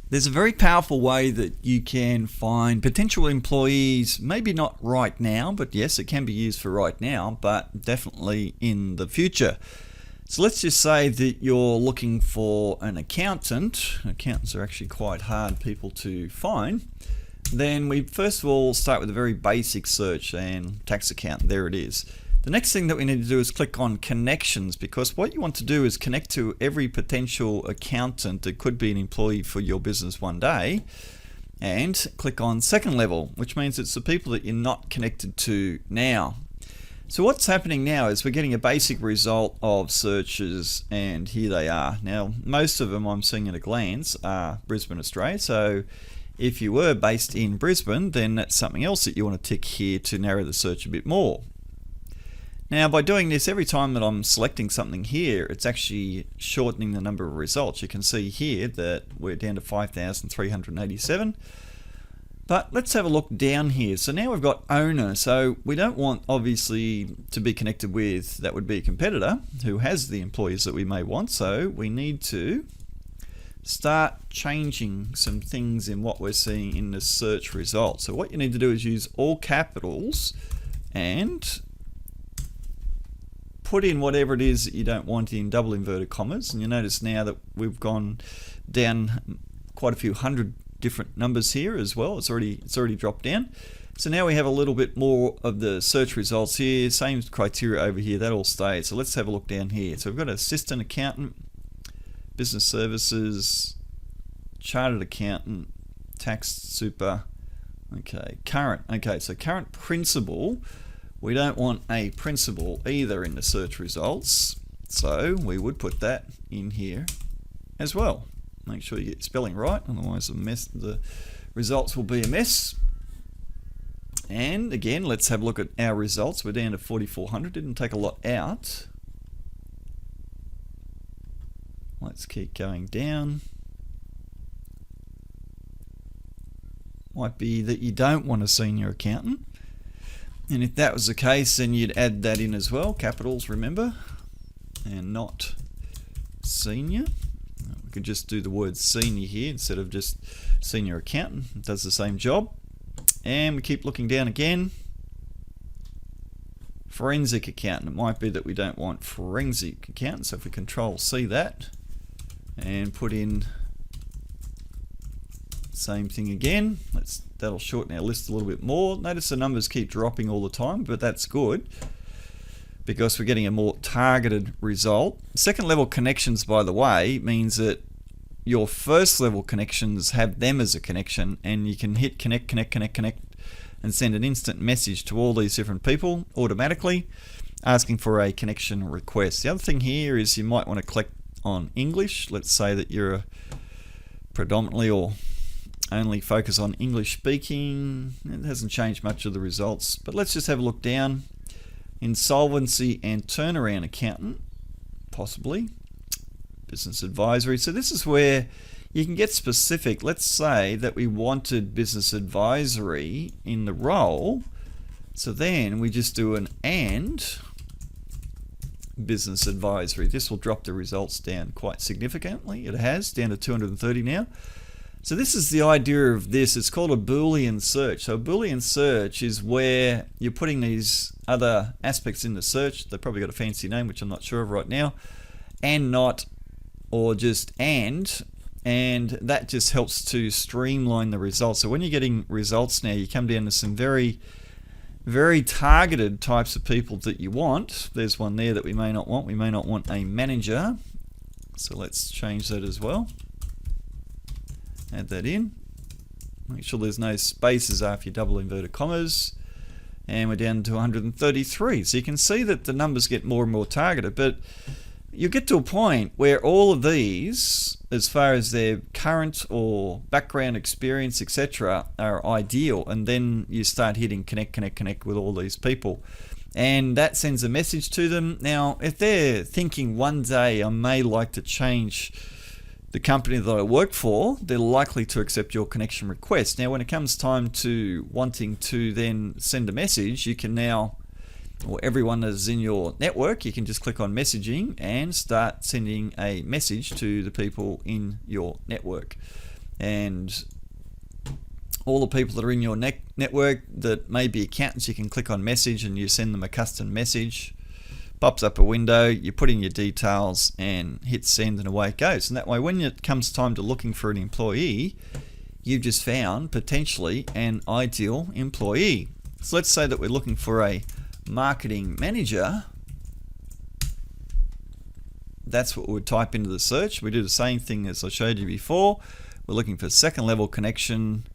There's a very powerful way that you can find potential employees, maybe not right now, but yes, it can be used for right now, but definitely in the future. So let's just say that you're looking for an accountant. Accountants are actually quite hard people to find. Then we first of all start with a very basic search and tax accountant. There it is. The next thing that we need to do is click on connections, because what you want to do is connect to every potential accountant that could be an employee for your business one day, and click on second level, which means it's the people that you're not connected to now. So what's happening now is we're getting a basic result of searches, and here they are. Now most of them I'm seeing at a glance are Brisbane, Australia, so if you were based in Brisbane, then that's something else that you want to tick here to narrow the search a bit more. Now by doing this, every time that I'm selecting something here, it's actually shortening the number of results. You can see here that we're down to 5,387. But let's have a look down here. So now we've got owner. So we don't want obviously to be connected with, that would be a competitor who has the employees that we may want. So we need to start changing some things in what we're seeing in the search results. So what you need to do is use all capitals and put in whatever it is that you don't want in double inverted commas, and you notice now that we've gone down quite a few hundred different numbers here as well. It's already dropped down. So now we have a little bit more of the search results here. Same criteria over here, that all stays. So let's have a look down here. So we've got assistant accountant, business services, chartered accountant, tax super, okay, current. Okay, so current principal. We don't want a principal either in the search results, so we would put that in here as well. Make sure you get spelling right, otherwise the results will be a mess. And again, let's have a look at our results. We're down to 4,400, didn't take a lot out. Let's keep going down. Might be that you don't want a senior accountant. And if that was the case, then you'd add that in as well, capitals, remember, and not senior. We could just do the word senior here instead of just senior accountant. It does the same job. And we keep looking down again. Forensic accountant. It might be that we don't want forensic accountant, so if we control C that and put in same thing again, that'll shorten our list a little bit more. Notice the numbers keep dropping all the time, but that's good because we're getting a more targeted result. Second level connections, by the way, means that your first level connections have them as a connection, and you can hit connect and send an instant message to all these different people automatically asking for a connection request. The other thing here is you might want to click on English. Let's say that you're predominantly or only focus on English speaking. It hasn't changed much of the results, but let's just have a look down. Insolvency and turnaround accountant, possibly. Business advisory. So this is where you can get specific. Let's say that we wanted business advisory in the role. So then we just do an and business advisory. This will drop the results down quite significantly. It has, down to 230 now. So this is the idea of this. It's called a Boolean search. So a Boolean search is where you're putting these other aspects in the search. They've probably got a fancy name, which I'm not sure of right now, and not, or just and that just helps to streamline the results. So when you're getting results now, you come down to some very, very targeted types of people that you want. There's one there that we may not want. We may not want a manager. So let's change that as well. Add that in. Make sure there's no spaces after your double inverted commas. And we're down to 133. So you can see that the numbers get more and more targeted, but you get to a point where all of these, as far as their current or background experience, etc., are ideal, and then you start hitting connect with all these people, and that sends a message to them. Now, if they're thinking one day I may like to change the company that I work for, they're likely to accept your connection request. Now, when it comes time to wanting to then send a message, you can now, or everyone that is in your network, you can just click on messaging and start sending a message to the people in your network. and all the people that are in your network that may be accountants, you can click on message and you send them a custom message. Pops up a window, you put in your details and hit send, and away it goes. And that way, when it comes time to looking for an employee, you've just found potentially an ideal employee. So let's say that we're looking for a marketing manager. That's what we would type into the search. We do the same thing as I showed you before. We're looking for second level connection.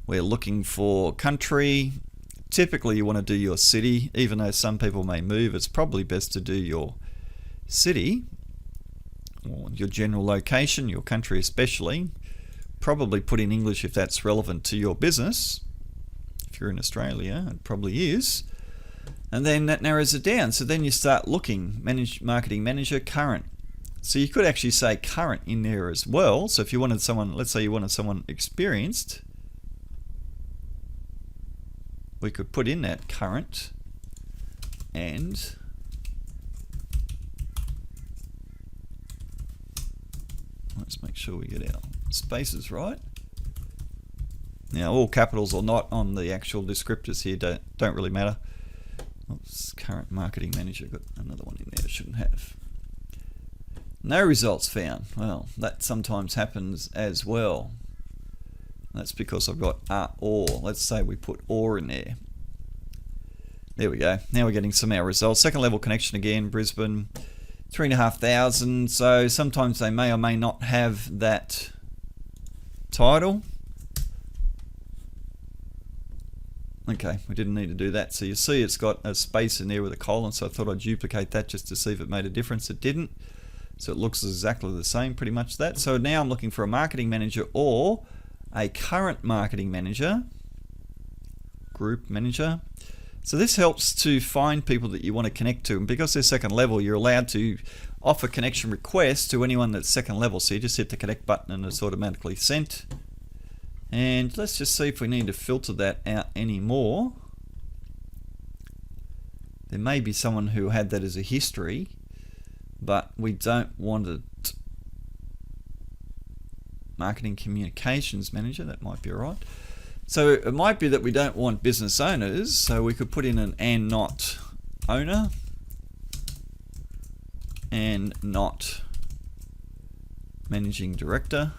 We're looking for country. Typically you want to do your city, even though some people may move. It's probably best to do your city or your general location, your country especially. Probably put in English if that's relevant to your business. If you're in Australia, it probably is. And then that narrows it down. So then you start looking, marketing manager, current. So you could actually say current in there as well. So if you wanted someone, let's say you wanted someone experienced, we could put in that current, and let's make sure we get our spaces right. Now all capitals or not on the actual descriptors here don't really matter. Oops, current marketing manager, got another one in there I shouldn't have. No results found. Well, that sometimes happens as well. That's because I've got or. Let's say we put or in there. There we go. Now we're getting some of our results. Second level connection again, Brisbane, 3,500. So sometimes they may or may not have that title. Okay, we didn't need to do that. So you see it's got a space in there with a colon, so I thought I'd duplicate that just to see if it made a difference. It didn't. So it looks exactly the same, pretty much that. So now I'm looking for a marketing manager or a current marketing manager, group manager. So this helps to find people that you want to connect to, and because they're second level, you're allowed to offer connection requests to anyone that's second level. So you just hit the connect button and it's automatically sent. And let's just see if we need to filter that out anymore. There may be someone who had that as a history, but we don't want it. Marketing communications manager, that might be alright. So it might be that we don't want business owners, so we could put in an and not owner and not managing director.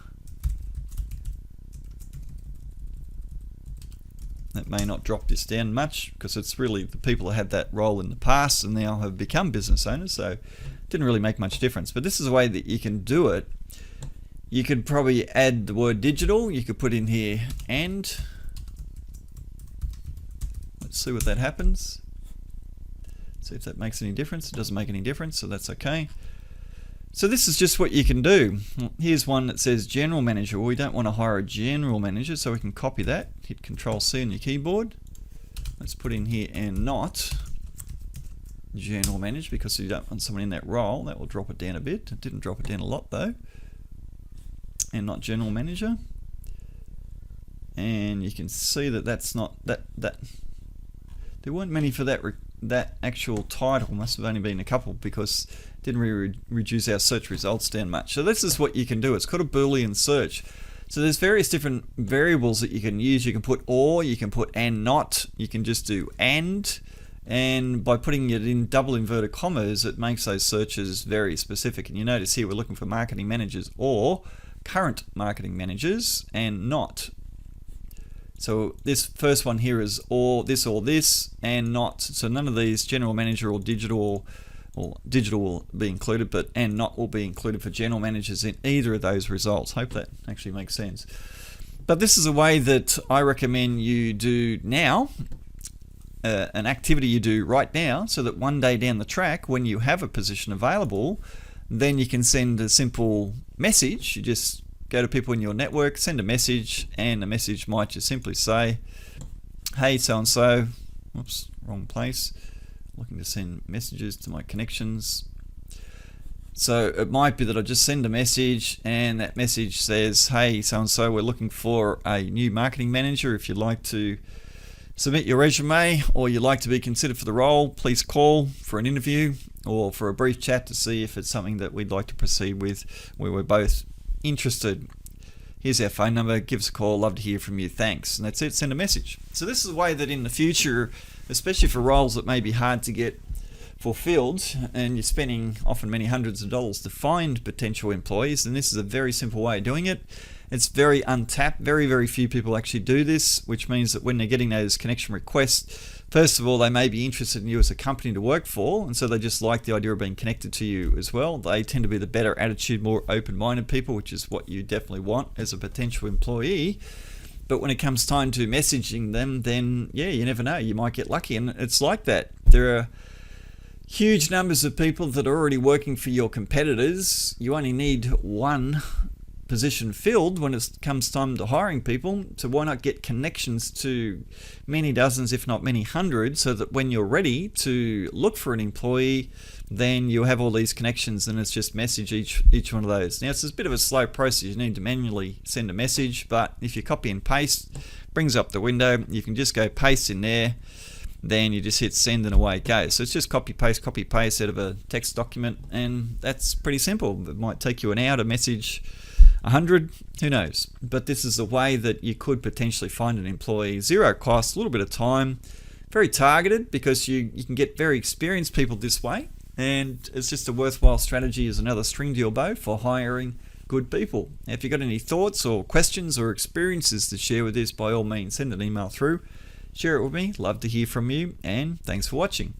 That may not drop this down much because it's really the people who had that role in the past and now have become business owners, so it didn't really make much difference. But this is a way that you can do it. You could probably add the word digital. You could put in here and. Let's see what that happens. See if that makes any difference. It doesn't make any difference, so that's okay. So this is just what you can do. Here's one that says general manager. Well, we don't want to hire a general manager, so we can copy that. Hit Control-C on your keyboard. Let's put in here and not general manager because you don't want someone in that role. That will drop it down a bit. It didn't drop it down a lot though. And not general manager. And you can see that that's not that there weren't many for that actual title. Must have only been a couple because it didn't really reduce our search results down much. So this is what you can do. It's called a Boolean search. So there's various different variables that you can use. You can put or, you can put and not, you can just do and by putting it in double inverted commas, it makes those searches very specific. And you notice here we're looking for marketing managers or current marketing managers and not. So this first one here is or this and not. So none of these, general manager or digital will be included, but and not will be included for general managers in either of those results. Hope that actually makes sense. But this is a way that I recommend you do now, an activity you do right now, so that one day down the track when you have a position available, then you can send a simple message. You just go to people in your network, send a message, and the message might just simply say, hey so-and-so, whoops, wrong place, looking to send messages to my connections. So it might be that I just send a message and that message says, hey so-and-so, we're looking for a new marketing manager. If you'd like to submit your resume or you'd like to be considered for the role, please call for an interview or for a brief chat to see if it's something that we'd like to proceed with where we're both interested. Here's our phone number. Give us a call. Love to hear from you. Thanks. And that's it. Send a message. So this is a way that in the future, especially for roles that may be hard to get fulfilled and you're spending often many hundreds of dollars to find potential employees, and this is a very simple way of doing it. It's very untapped. Very few people actually do this, which means that when they're getting those connection requests, first of all, they may be interested in you as a company to work for, and so they just like the idea of being connected to you as well. They tend to be the better attitude, more open-minded people, which is what you definitely want as a potential employee. But when it comes time to messaging them, then yeah, you never know. You might get lucky, and it's like that. There are huge numbers of people that are already working for your competitors. You only need one position filled when it comes time to hiring people, so why not get connections to many dozens, if not many hundreds, so that when you're ready to look for an employee, then you'll have all these connections, and it's just message each one of those. Now, it's a bit of a slow process. You need to manually send a message, but if you copy and paste, brings up the window, you can just go paste in there, then you just hit send and away it goes. So it's just copy paste out of a text document, and that's pretty simple. It might take you an hour to message 100, who knows? But this is a way that you could potentially find an employee. Zero cost, a little bit of time, very targeted, because you can get very experienced people this way, and it's just a worthwhile strategy as another string to your bow for hiring good people. Now, if you've got any thoughts or questions or experiences to share with this, by all means, send an email through. Share it with me. Love to hear from you, and thanks for watching.